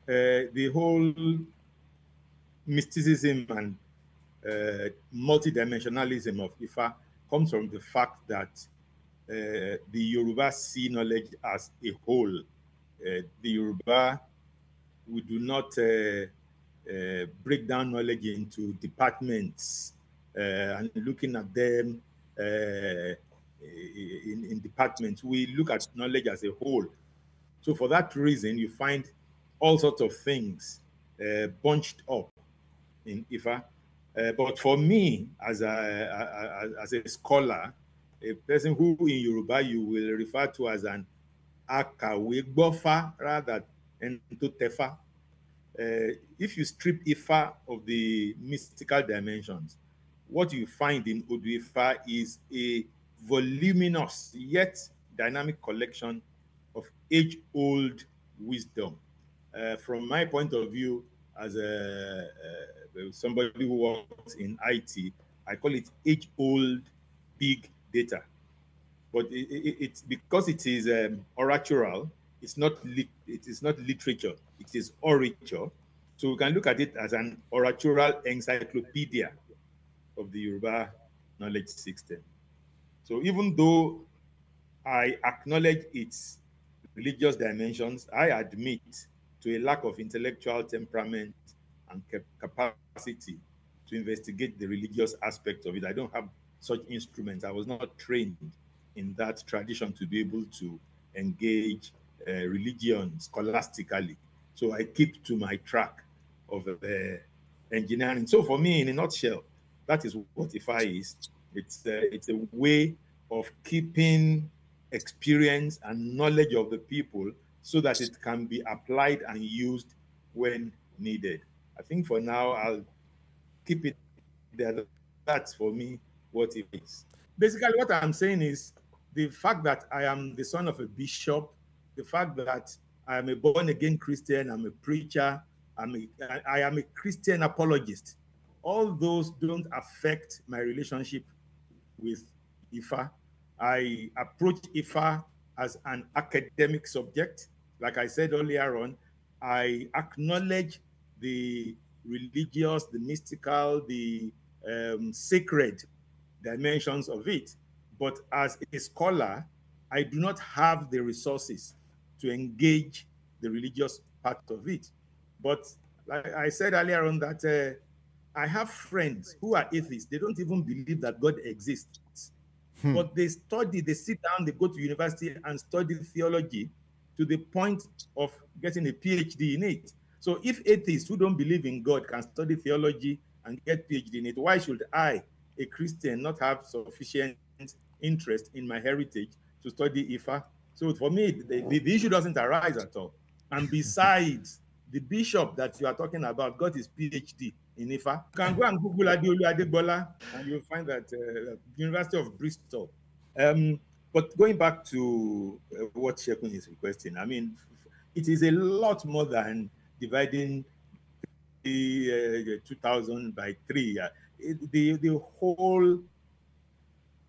the whole mysticism and multidimensionalism of Ifa comes from the fact that the Yoruba see knowledge as a whole. The Yoruba, we do not break down knowledge into departments and looking at them in departments. We look at knowledge as a whole. So for that reason, you find all sorts of things bunched up in Ifa. But for me, as a scholar, a person who in Yoruba you will refer to as an akawegbofa rather than entotefa. If you strip Ifa of the mystical dimensions, what you find in Odu Ifa is a voluminous yet dynamic collection of age-old wisdom. From my point of view, as somebody who works in IT, I call it age-old big data. But it's because it is oratoral. It is not literature. It is orature. So we can look at it as an oratoral encyclopedia of the Yoruba knowledge system. So even though I acknowledge its religious dimensions, I admit to a lack of intellectual temperament and capacity to investigate the religious aspect of it. I don't have such instruments. I was not trained in that tradition to be able to engage religion scholastically. So I keep to my track of engineering. So for me, in a nutshell, that is what IFA is. It's a way of keeping experience and knowledge of the people so that it can be applied and used when needed. I think for now, I'll keep it there. That's for me what it is. Basically, what I'm saying is the fact that I am the son of a bishop, the fact that I am a born again Christian, I'm a preacher, I am a Christian apologist. All those don't affect my relationship with IFA. I approach IFA as an academic subject. Like I said earlier on, I acknowledge the religious, the mystical, the sacred dimensions of it. But as a scholar, I do not have the resources to engage the religious part of it. But like I said earlier on that I have friends who are atheists. They don't even believe that God exists. But they study, they sit down, they go to university and study theology to the point of getting a PhD in it. So if atheists who don't believe in God can study theology and get PhD in it, why should I, a Christian, not have sufficient interest in my heritage to study Ifa? So for me, the issue doesn't arise at all. And besides, the bishop that you are talking about got his PhD in Ifa. You can go and Google Tunde Adegbola and you'll find that University of Bristol. But going back to what Shekun is requesting, I mean, it is a lot more than dividing the 2000 by 3. The whole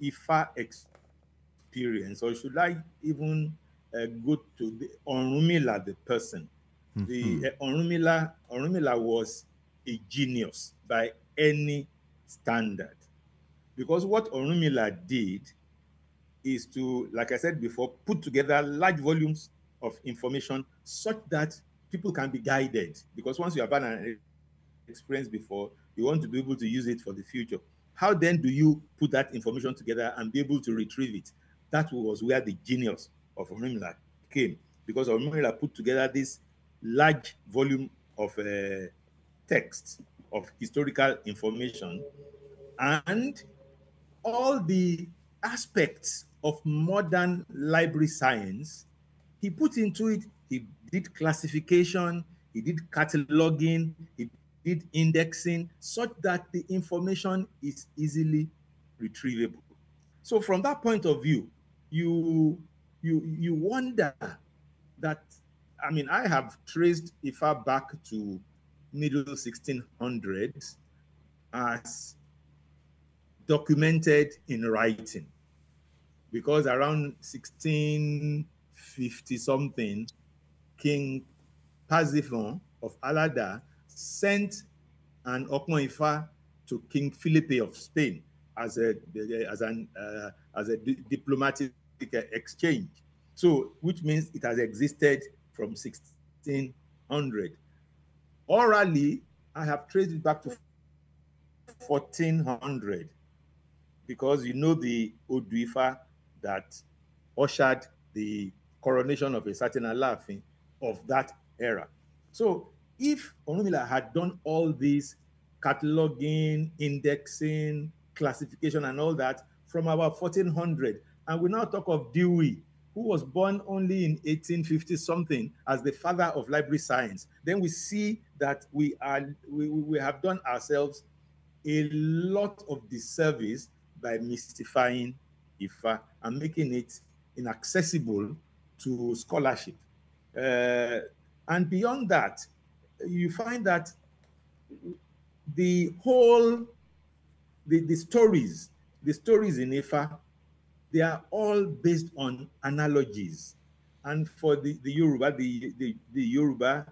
Ifa experience, or should I even go to the Orunmila, the person? The Orunmila was a genius by any standard, because what Orunmila did is to, like I said before, put together large volumes of information such that people can be guided. Because once you have had an experience before, you want to be able to use it for the future. How then do you put that information together and be able to retrieve it? That was where the genius of Orunmila came, because Orunmila put together this large volume of text, of historical information, and all the aspects of modern library science he put into it. He did classification, he did cataloging, he did indexing, such that the information is easily retrievable. So from that point of view, you wonder that, I mean, I have traced IFA back to middle 1600s as documented in writing, because around 1650 something, King Pasiphae of Alada sent an Okmo Ifa to King Felipe of Spain as a diplomatic exchange. So, which means it has existed from 1600. Orally, I have traced it back to 1400 because you know the Oduifa that ushered the coronation of a certain Alaafin of that era. So if Orunmila had done all this cataloging, indexing, classification, and all that from about 1400, and we now talk of Dewey, who was born only in 1850 something as the father of library science, then we see that we have done ourselves a lot of disservice by mystifying Ifa and making it inaccessible to scholarship. And beyond that, you find that the whole, the stories in Ifa, they are all based on analogies. And for the Yoruba, the Yoruba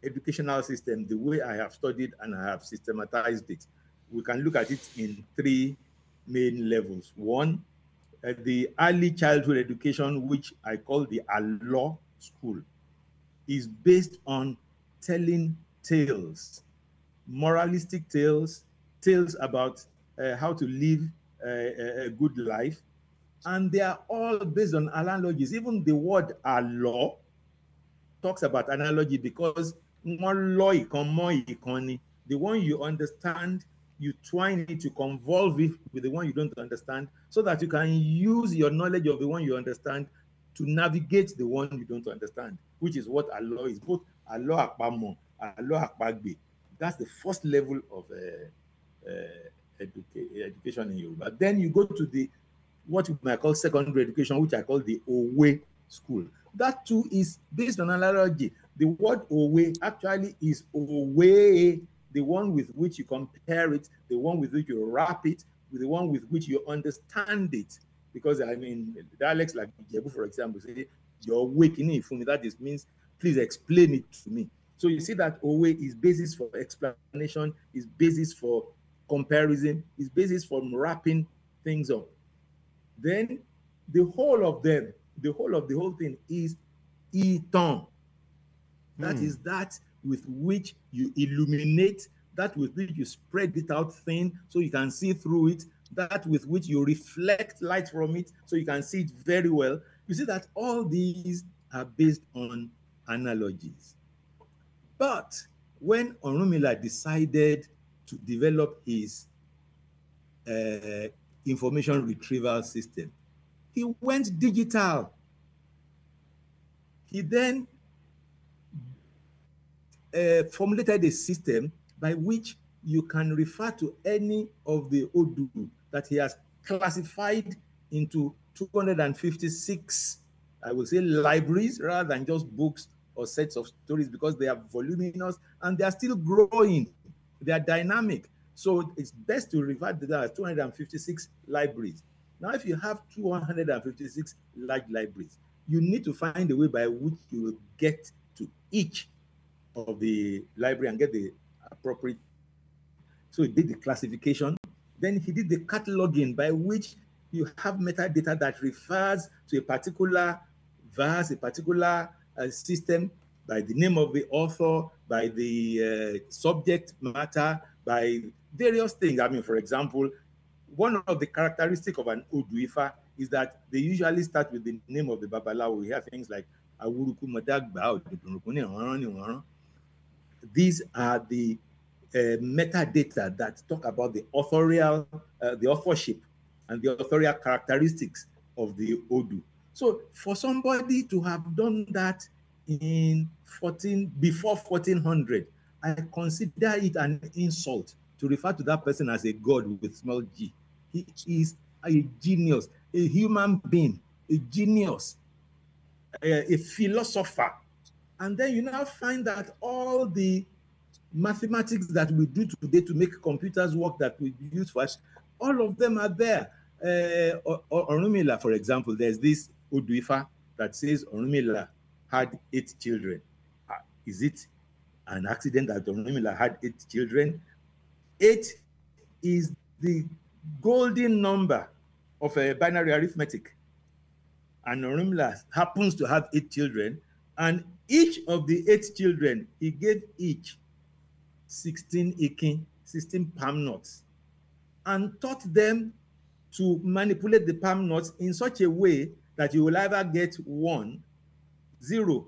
educational system, the way I have studied and I have systematized it, we can look at it in three main levels. One, the early childhood education, which I call the Alo school, is based on telling tales, moralistic tales, tales about how to live a good life. And they are all based on analogies. Even the word Alo talks about analogy because the one you understand, you twine it, you convolve it with the one you don't understand, so that you can use your knowledge of the one you understand to navigate the one you don't understand, which is what Allah is, both Allah Akpamo, Allah Akpagbe. That's the first level of education in Yoruba. Then you go to the what you might call secondary education, which I call the Owe school. That too is based on analogy. The word Owe actually is Owe, the one with which you compare it, the one with which you wrap it, with the one with which you understand it. Because I mean, dialects like Jebu, for example, say, you're waking for me. That is means, please explain it to me. So you see that Owe is basis for explanation, is basis for comparison, is basis for wrapping things up. Then the whole of them, the whole of the whole thing is Itan. That is that with which you illuminate, that with which you spread it out thin so you can see through it, that with which you reflect light from it so you can see it very well. You see that all these are based on analogies. But when Orunmila decided to develop his information retrieval system, he went digital. He then formulated a system by which you can refer to any of the Odu that he has classified into 256, I would say, libraries rather than just books or sets of stories, because they are voluminous and they are still growing. They are dynamic. So it's best to refer to them as 256 libraries. Now, if you have 256 large libraries, you need to find a way by which you will get to each of the library and get the appropriate. So he did the classification. Then he did the cataloging by which you have metadata that refers to a particular verse, a particular system by the name of the author, by the subject matter, by various things. I mean, for example, one of the characteristics of an Oduifa is that they usually start with the name of the Babalawo. We have things like Awuruku Madagba. These are the metadata that talk about the authorial, the authorship and the authorial characteristics of the Odu. So for somebody to have done that in before 1400, I consider it an insult to refer to that person as a god with small g. He is a genius, a human being, a genius, a philosopher. And then you now find that all the mathematics that we do today to make computers work that we use for us, all of them are there. Orunmila, for example, there's this Oduifa that says Orunmila had 8 children. Is it an accident that Orunmila had 8 children. 8 is the golden number of a binary arithmetic. And Orunmila happens to have 8 children, and each of the 8 children, he gave each 16 ikin, 16 palm nuts, and taught them to manipulate the palm nuts in such a way that you will either get 1, 0,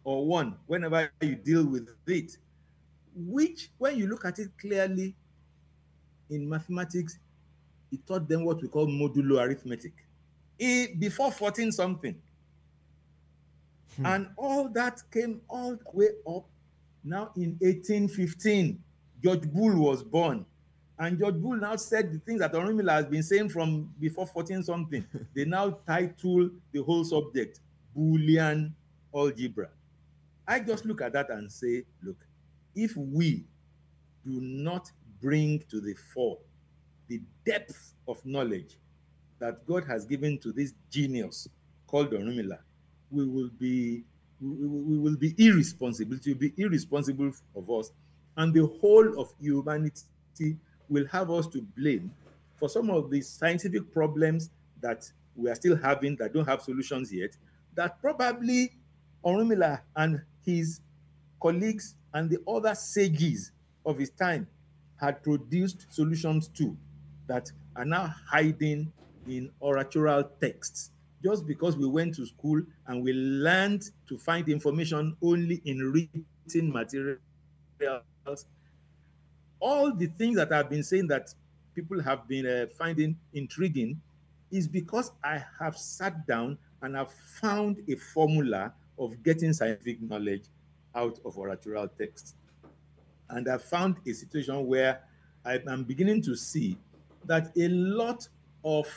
or 1 whenever you deal with it, which, when you look at it clearly in mathematics, he taught them what we call modulo arithmetic. Before 14 something. And all that came all the way up. Now in 1815, George Bull was born. And George Bull now said the things that Orunmila has been saying from before 14 something. They now title the whole subject Boolean algebra. I just look at that and say, look, if we do not bring to the fore the depth of knowledge that God has given to this genius called Orunmila, we will be irresponsible. It will be irresponsible of us, and the whole of humanity will have us to blame for some of the scientific problems that we are still having that don't have solutions yet, that probably Orunmila and his colleagues and the other sages of his time had produced solutions to, that are now hiding in oratoral texts, just because we went to school and we learned to find information only in written materials. All the things that I've been saying that people have been finding intriguing is because I have sat down and have found a formula of getting scientific knowledge out of oratoral texts. And I found a situation where I am beginning to see that a lot of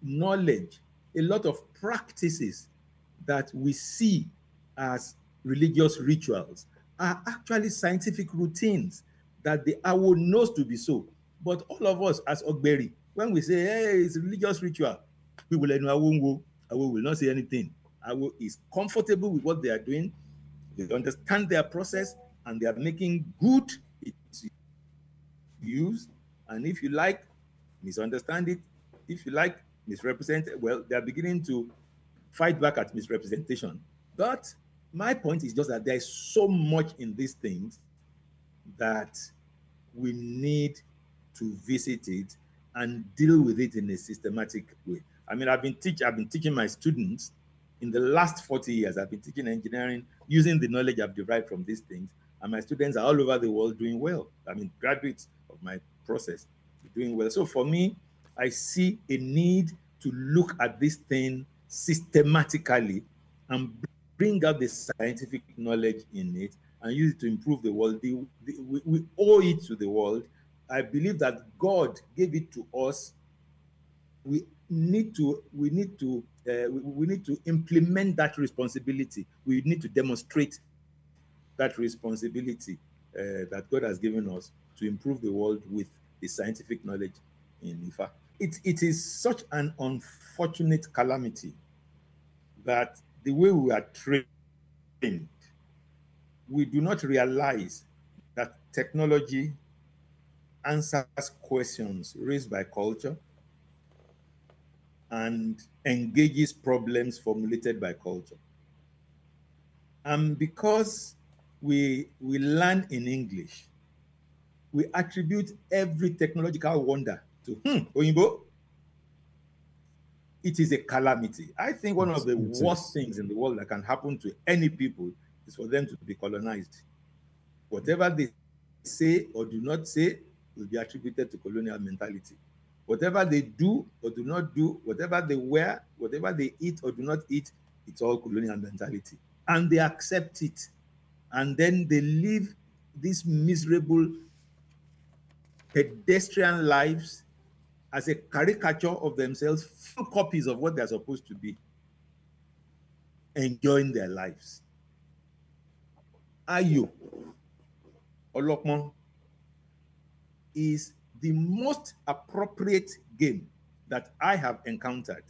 knowledge, a lot of practices that we see as religious rituals are actually scientific routines that the Awo knows to be so. But all of us as Ogberi, when we say, hey, it's a religious ritual, we will let Awo will not say anything. Awo is comfortable with what they are doing. They understand their process, and they are making good use. And if you like, misunderstand it. If you like, misrepresent it. Well, they are beginning to fight back at misrepresentation. But my point is just that there is so much in these things that we need to visit it and deal with it in a systematic way. I mean, I've been teaching my students in the last 40 years. I've been teaching engineering using the knowledge I've derived from these things, and my students are all over the world doing well. I mean, graduates of my process doing well. So for me, I see a need to look at this thing systematically and bring out the scientific knowledge in it and use it to improve the world. We owe it to the world. I believe that God gave it to us. We need to implement that responsibility. We need to demonstrate that responsibility that God has given us to improve the world with the scientific knowledge in Ifa. It is such an unfortunate calamity that the way we are trained, we do not realize that technology answers questions raised by culture and engages problems formulated by culture. And because we learn in English, we attribute every technological wonder to Oyinbo. It is a calamity. I think one of the worst things in the world that can happen to any people is for them to be colonized. Whatever they say or do not say will be attributed to colonial mentality. Whatever they do or do not do, whatever they wear, whatever they eat or do not eat, it's all colonial mentality. And they accept it. And then they live these miserable pedestrian lives as a caricature of themselves, full copies of what they're supposed to be, enjoying their lives. Ayo, Olokman, is the most appropriate game that I have encountered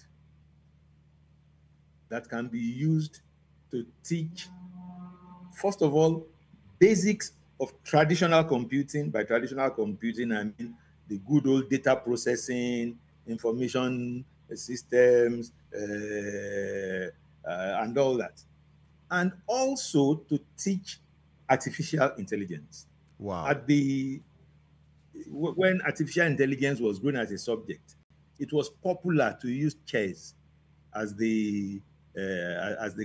that can be used to teach, first of all, basics of traditional computing. By traditional computing, I mean the good old data processing, information systems, and all that. And also to teach artificial intelligence. Wow. At the When artificial intelligence was growing as a subject, it was popular to use chess as the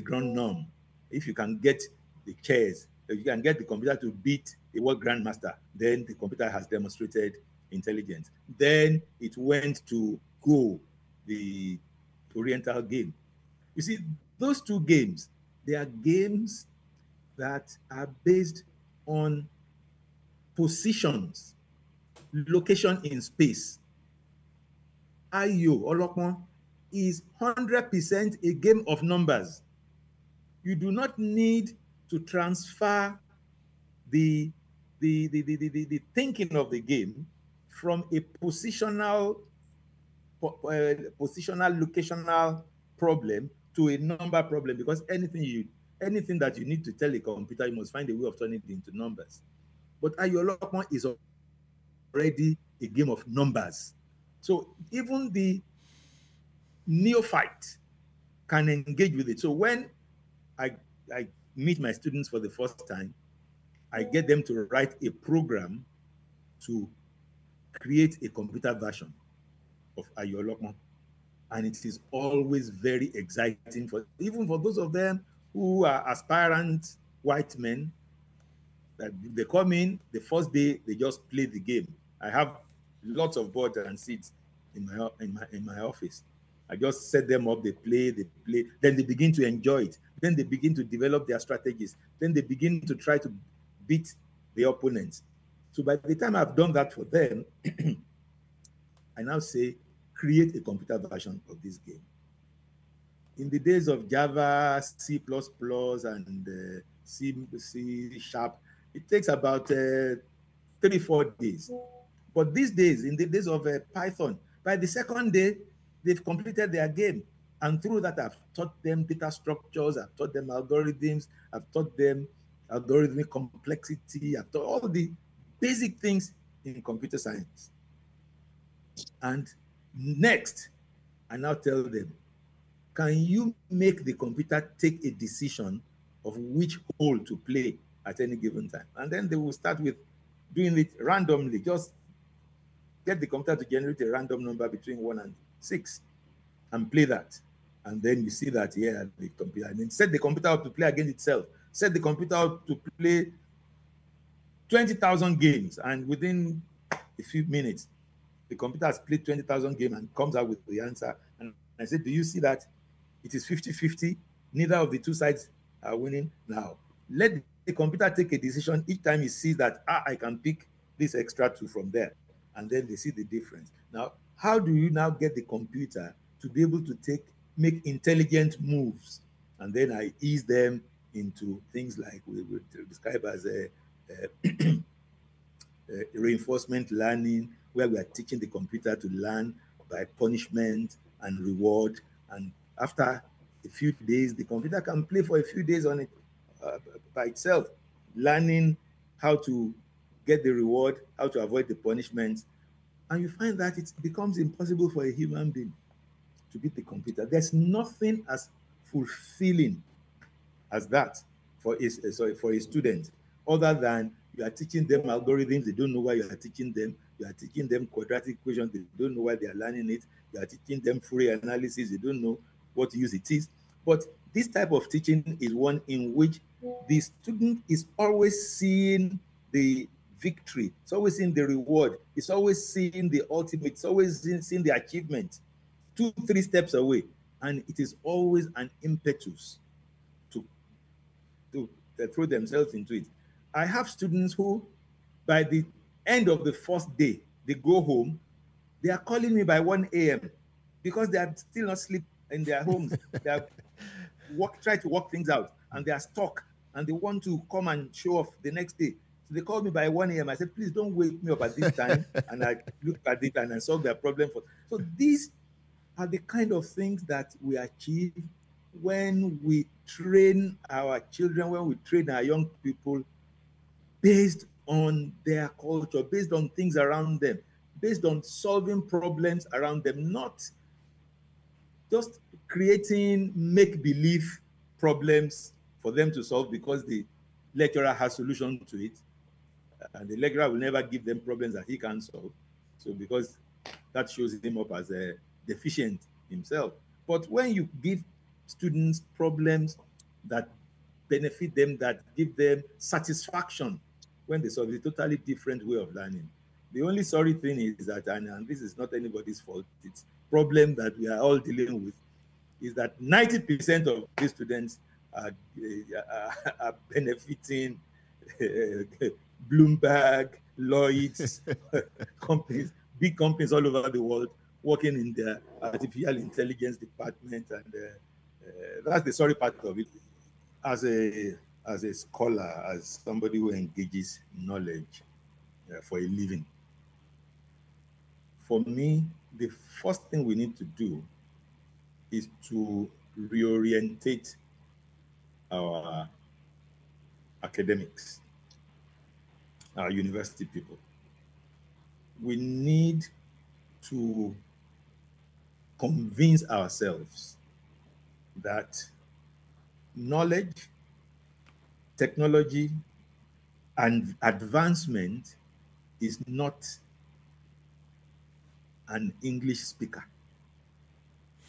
ground norm. If you can get the chess, if you can get the computer to beat a world grandmaster, then the computer has demonstrated intelligence. Then it went to Go, the Oriental game. You see, those two games, they are games that are based on positions, location in space. Ayo Olokpon is 100% a game of numbers. You do not need to transfer the the thinking of the game from a positional locational problem to a number problem, because anything that you need to tell a computer, you must find a way of turning it into numbers. But Ayo Olokpon is already a game of numbers. So even the neophyte can engage with it. So when I I meet my students for the first time, I get them to write a program to create a computer version of Ayolokmo. And it is always very exciting for even for those of them who are aspirant white men, that they come in the first day, they just play the game. I have lots of boards and seats in my office. I just set them up, they play, then they begin to enjoy it. Then they begin to develop their strategies. Then they begin to try to beat the opponents. So by the time I've done that for them, I now say, create a computer version of this game. In the days of Java, C++, and C Sharp, it takes about 3 4 days. But these days, in the days of Python, by the second day, they've completed their game. And through that, I've taught them data structures, I've taught them algorithms, I've taught them algorithmic complexity, I've taught all the basic things in computer science. And next, I now tell them, can you make the computer take a decision of which hole to play at any given time? And then they will start with doing it randomly. Just get the computer to generate a random number between 1 and 6 and play that. And then you see that, yeah, the computer, I mean, set the computer up to play against itself. Set the computer up to play 20,000 games. And within a few minutes, the computer has played 20,000 games and comes out with the answer. And I said, do you see that? It is 50-50. Neither of the two sides are winning. Now, let the computer take a decision each time it sees that, I can pick this extra 2 from there. And then they see the difference. Now, how do you now get the computer to be able to make intelligent moves? And then I ease them into things like we would describe as reinforcement learning, where we are teaching the computer to learn by punishment and reward. And after a few days, the computer can play for a few days on it by itself, learning how to get the reward, how to avoid the punishment. And you find that it becomes impossible for a human being to beat the computer. There's nothing as fulfilling as that for a student, other than you are teaching them algorithms, they don't know why you are teaching them. You are teaching them quadratic equations, they don't know why they are learning it. You are teaching them Fourier analysis, they don't know what use it is. But this type of teaching is one in which the student is always seeing the victory, it's always seeing the reward, it's always seeing the ultimate, it's always seeing the achievement 2 3 steps away. And it is always an impetus to to throw themselves into it. I have students who, by the end of the first day, they go home, they are calling me by 1 a.m. because they are still not sleep in their homes. They are try to work things out, and they are stuck, and they want to come and show off the next day. So they call me by 1 a.m. I said, please don't wake me up at this time. And I look at it and I solve their problem for. So these are the kind of things that we achieve when we train our children, when we train our young people based on their culture, based on things around them, based on solving problems around them, not just creating make-believe problems for them to solve because the lecturer has solution to it, and the lecturer will never give them problems that he can't solve. So because that shows him up as a deficient himself. But when you give students problems that benefit them, that give them satisfaction when they solve, it's a totally different way of learning. The only sorry thing is that, and this is not anybody's fault, it's problem that we are all dealing with, is that 90% of these students are benefiting Bloomberg, Lloyd's, companies, big companies all over the world working in their artificial intelligence department, and that's the sorry part of it. As a scholar, as somebody who engages knowledge for a living, for me, the first thing we need to do is to reorientate our academics, our university people. We need to convince ourselves that knowledge, technology, and advancement is not an English speaker.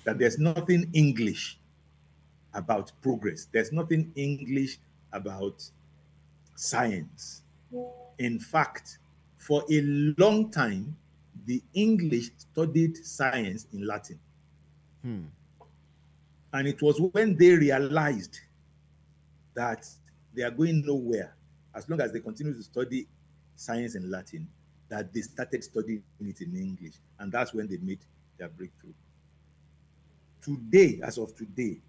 That there's nothing English about progress. There's nothing English about science. In fact, for a long time, the English studied science in Latin. And it was when they realized that they are going nowhere as long as they continue to study science in Latin, that they started studying it in English. And that's when they made their breakthrough. Today, as of today,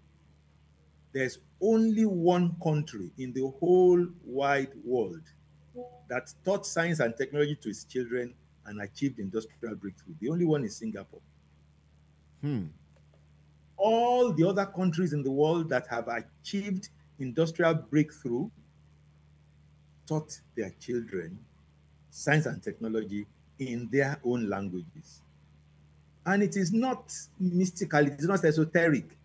there's only one country in the whole wide world that taught science and technology to its children and achieved industrial breakthrough. The only one is Singapore. All the other countries in the world that have achieved industrial breakthrough taught their children science and technology in their own languages. And it is not mystical, it is not esoteric.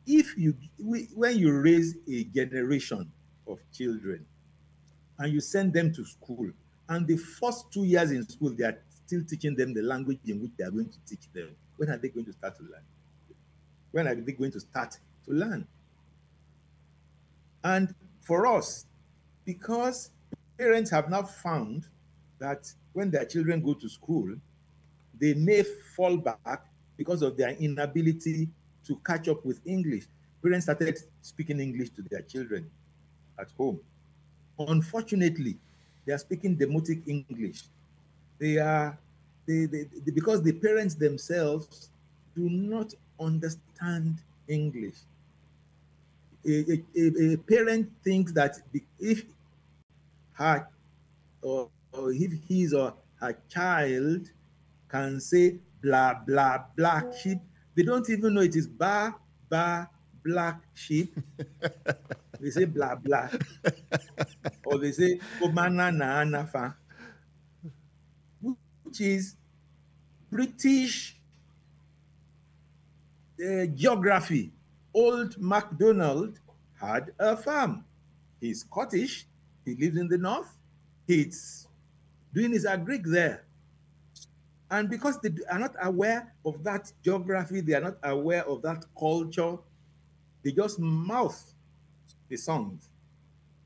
When you raise a generation of children and you send them to school, and the first 2 years in school, they are still teaching them the language in which they are going to teach them, when are they going to start to learn? When are they going to start to learn? And for us, because parents have now found that when their children go to school, they may fall back because of their inability to catch up with English. Parents started speaking English to their children at home. Unfortunately, they are speaking demotic English. Because the parents themselves do not understand English. A parent thinks that if her or if his or her child can say blah blah black sheep, they don't even know it is ba black sheep. They say blah blah, or they say omana na anafa, which is British geography. Old MacDonald had a farm. He's Scottish. He lives in the north. He's doing his agric there. And because they are not aware of that geography, they are not aware of that culture, they just mouth the songs.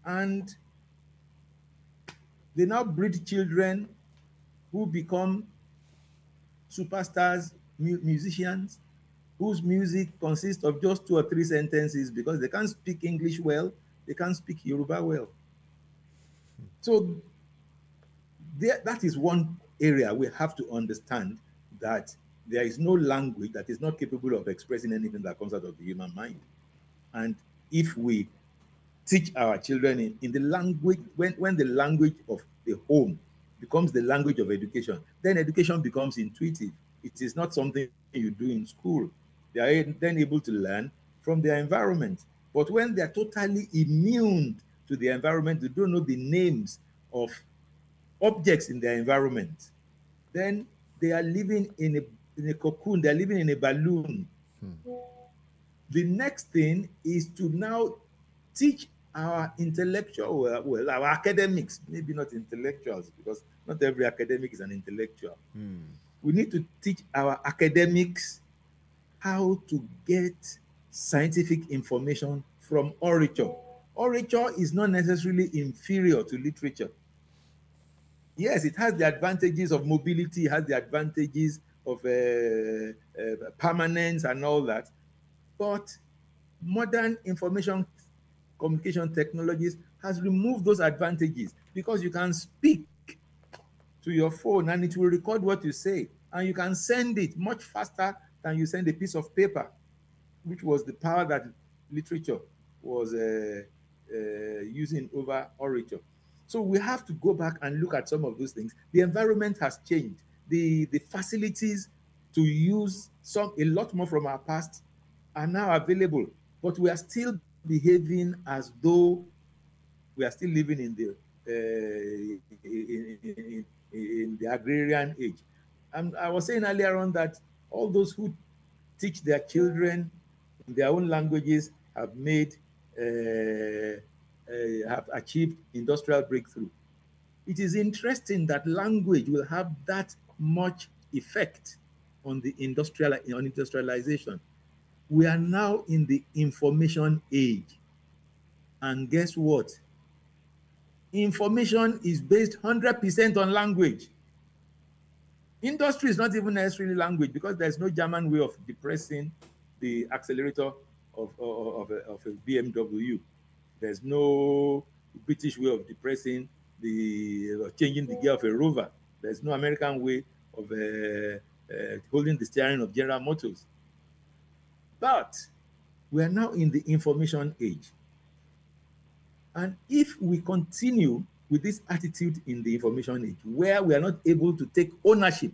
And they now breed children who become superstars, musicians, whose music consists of just 2 or 3 sentences because they can't speak English well, they can't speak Yoruba well. So that is one area we have to understand, that there is no language that is not capable of expressing anything that comes out of the human mind. And if we teach our children in the language, when the language of the home becomes the language of education, then education becomes intuitive. It is not something you do in school. They are then able to learn from their environment. But when they are totally immune to the environment, they don't know the names of objects in their environment, then they are living in a cocoon, they're living in a balloon. The next thing is to now teach our intellectual, well, our academics, maybe not intellectuals, because not every academic is an intellectual. We need to teach our academics how to get scientific information from orature. Orature is not necessarily inferior to literature. Yes, it has the advantages of mobility, it has the advantages of permanence and all that, but modern information communication technologies has removed those advantages, because you can speak to your phone and it will record what you say, and you can send it much faster than you send a piece of paper, which was the power that literature was using over orature. So we have to go back and look at some of those things. The environment has changed. The facilities to use a lot more from our past are now available, but we are still behaving as though we are still living in the agrarian age. And I was saying earlier on that all those who teach their children in their own languages have have achieved industrial breakthrough. It is interesting that language will have that much effect on the industrialization. We are now in the information age. And guess what? Information is based 100% on language. Industry is not even necessarily language, because there's no German way of depressing the accelerator of a BMW. There's no British way of depressing changing the gear of a Rover. There's no American way of holding the steering of General Motors. But we are now in the information age. And if we continue with this attitude in the information age, where we are not able to take ownership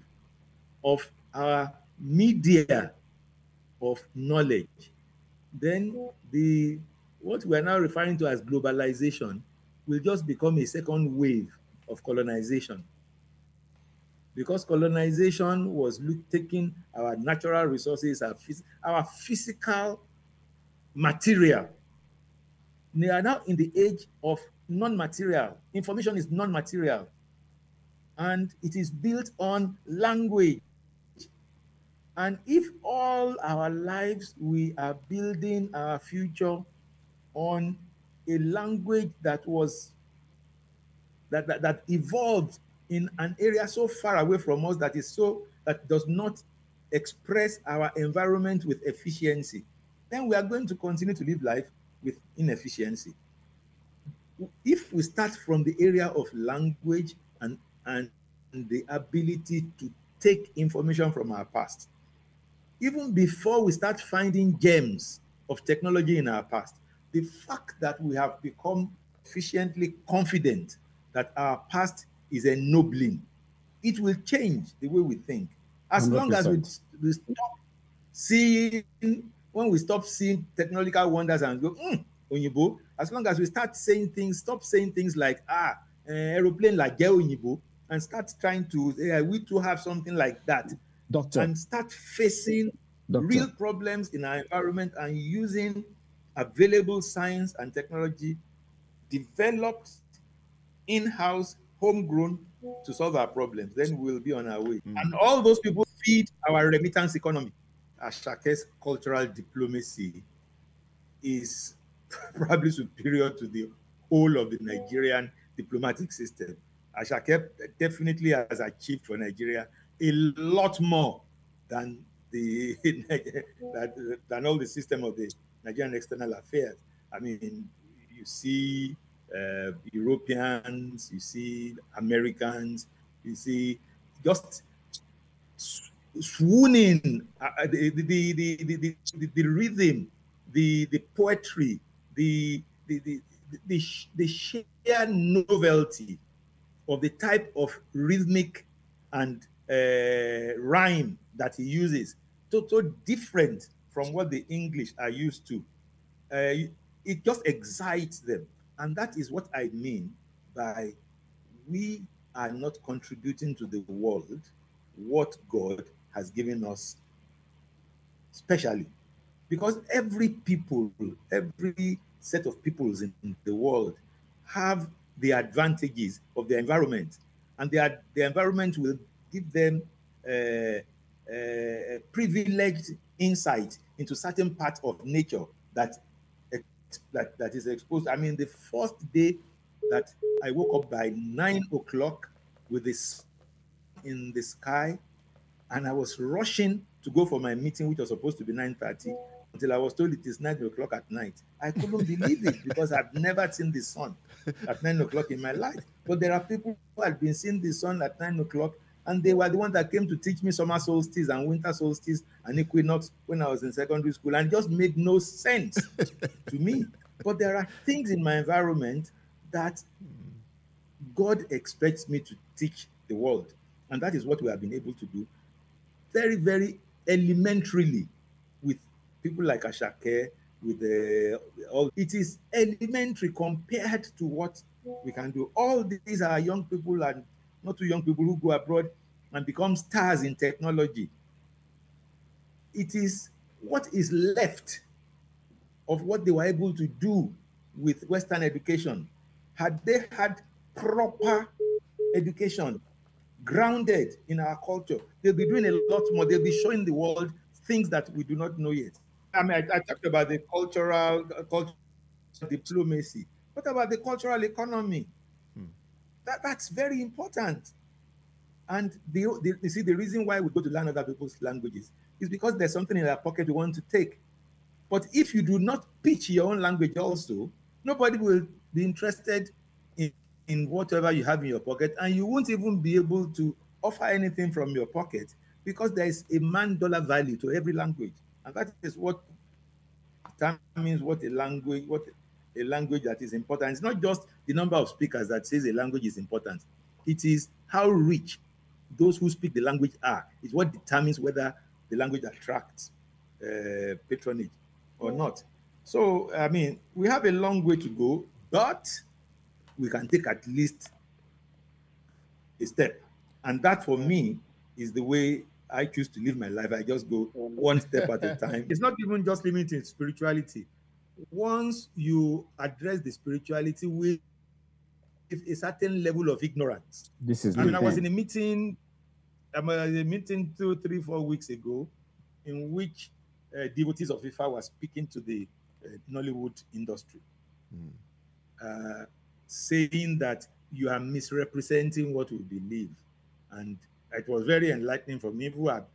of our media of knowledge, then what we are now referring to as globalization will just become a second wave of colonization. Because colonization was taking our natural resources, our physical material. We are now in the age of non-material. Information is non-material. And it is built on language. And if all our lives we are building our future on a language that evolved in an area so far away from us, that does not express our environment with efficiency, then we are going to continue to live life with inefficiency. If we start from the area of language and the ability to take information from our past, even before we start finding gems of technology in our past, the fact that we have become sufficiently confident that our past is ennobling, it will change the way we think. As 100%. Long as we stop seeing, when we stop seeing technological wonders and go, Onyibo, as long as we stop saying things like, aeroplane like Onyibo, and start trying to, we too have something like that. Doctor. And start facing real problems in our environment and using available science and technology developed in-house, homegrown, to solve our problems, then we'll be on our way. And all those people feed our remittance economy. Ashake's cultural diplomacy is probably superior to the whole of the Nigerian diplomatic system. Ashake definitely has achieved for Nigeria a lot more than than all the system of the Nigerian external affairs. I mean, you see Europeans, you see Americans, you see just swooning, the rhythm, the poetry, the sheer novelty of the type of rhythmic and rhyme that he uses, so different from what the English are used to. It just excites them. And that is what I mean by we are not contributing to the world what God has given us specially. Because every set of peoples in the world have the advantages of their environment, and the environment will give them privileged insight into certain parts of nature that is exposed. I mean, the first day that I woke up by 9 o'clock with the sun in the sky, and I was rushing to go for my meeting, which was supposed to be 9:30, until I was told it is 9 o'clock at night. I couldn't believe it because I've never seen the sun at 9 o'clock in my life. But there are people who had been seeing the sun at 9 o'clock, and they were the ones that came to teach me summer solstice and winter solstice and equinox when I was in secondary school, and it just made no sense to me. But there are things in my environment that God expects me to teach the world, and that is what we have been able to do very, very elementarily with people like Ashake, with all. It is elementary compared to what we can do. All these are young people and not too young people who go abroad and become stars in technology. It is what is left of what they were able to do with Western education. Had they had proper education grounded in our culture, they'll be doing a lot more. They'll be showing the world things that we do not know yet. I mean, I talked about the cultural diplomacy. What about the cultural economy? That's very important. And you see, the reason why we go to learn other people's languages is because there's something in our pocket we want to take. But if you do not pitch your own language also, nobody will be interested in whatever you have in your pocket, and you won't even be able to offer anything from your pocket because there is a $1 value to every language. And that is what determines what a language that is important. It's not just the number of speakers that says a language is important. It is how rich those who speak the language are. It's what determines whether the language attracts patronage or not. So, I mean, we have a long way to go, but we can take at least a step. And that for me is the way I choose to live my life. I just go one step at a time. It's not even just limited to spirituality. Once you address the spirituality with a certain level of ignorance. This is I mean, I was in a meeting, 2, 3, 4 weeks ago, in which devotees of Ifa were speaking to the Nollywood industry, saying that you are misrepresenting what we believe. And it was very enlightening for me who have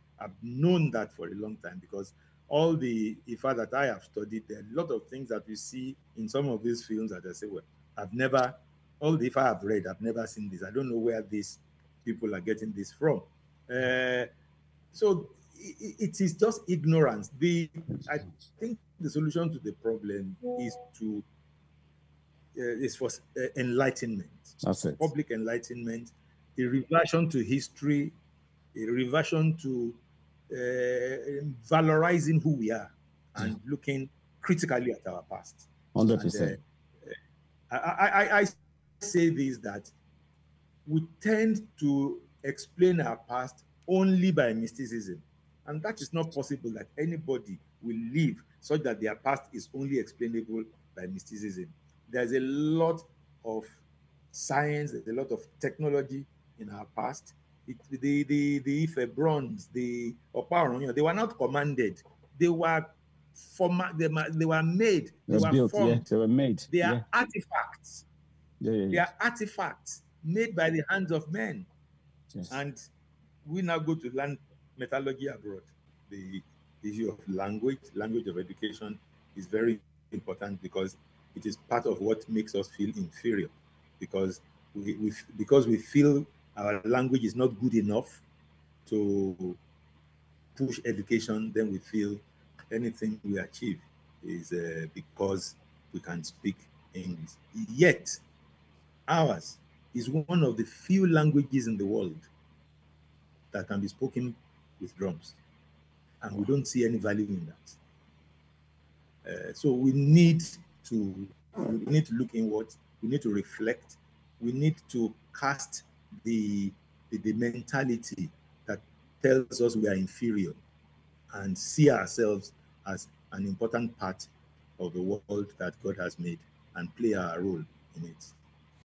known that for a long time, because all the Ifa that I have studied, there are a lot of things that we see in some of these films that I say, well, all the Ifa I've read, I've never seen this. I don't know where these people are getting this from. So it is just ignorance. I think the solution to the problem is for enlightenment. That's it. Public enlightenment, a reversion to history, a reversion to valorizing who we are and looking critically at our past. 100%. I say this, that we tend to explain our past only by mysticism. And that is not possible, that anybody will live such that their past is only explainable by mysticism. There's a lot of science, there's a lot of technology in our past. The Ife bronze, the Oparon, they were not commanded. They were they were made. They were built, formed. yeah. They were made. They are artifacts. Yeah. They are artifacts made by the hands of men. Yes. And we now go to learn metallurgy abroad. The issue of language of education is very important, because it is part of what makes us feel inferior, because we feel our language is not good enough to push education. Then we feel anything we achieve is because we can speak English. Yet ours is one of the few languages in the world that can be spoken with drums, and we don't see any value in that. So we need to look inward. We need to reflect. we need to cast the mentality that tells us we are inferior and see ourselves as an important part of the world that God has made and play our role in it.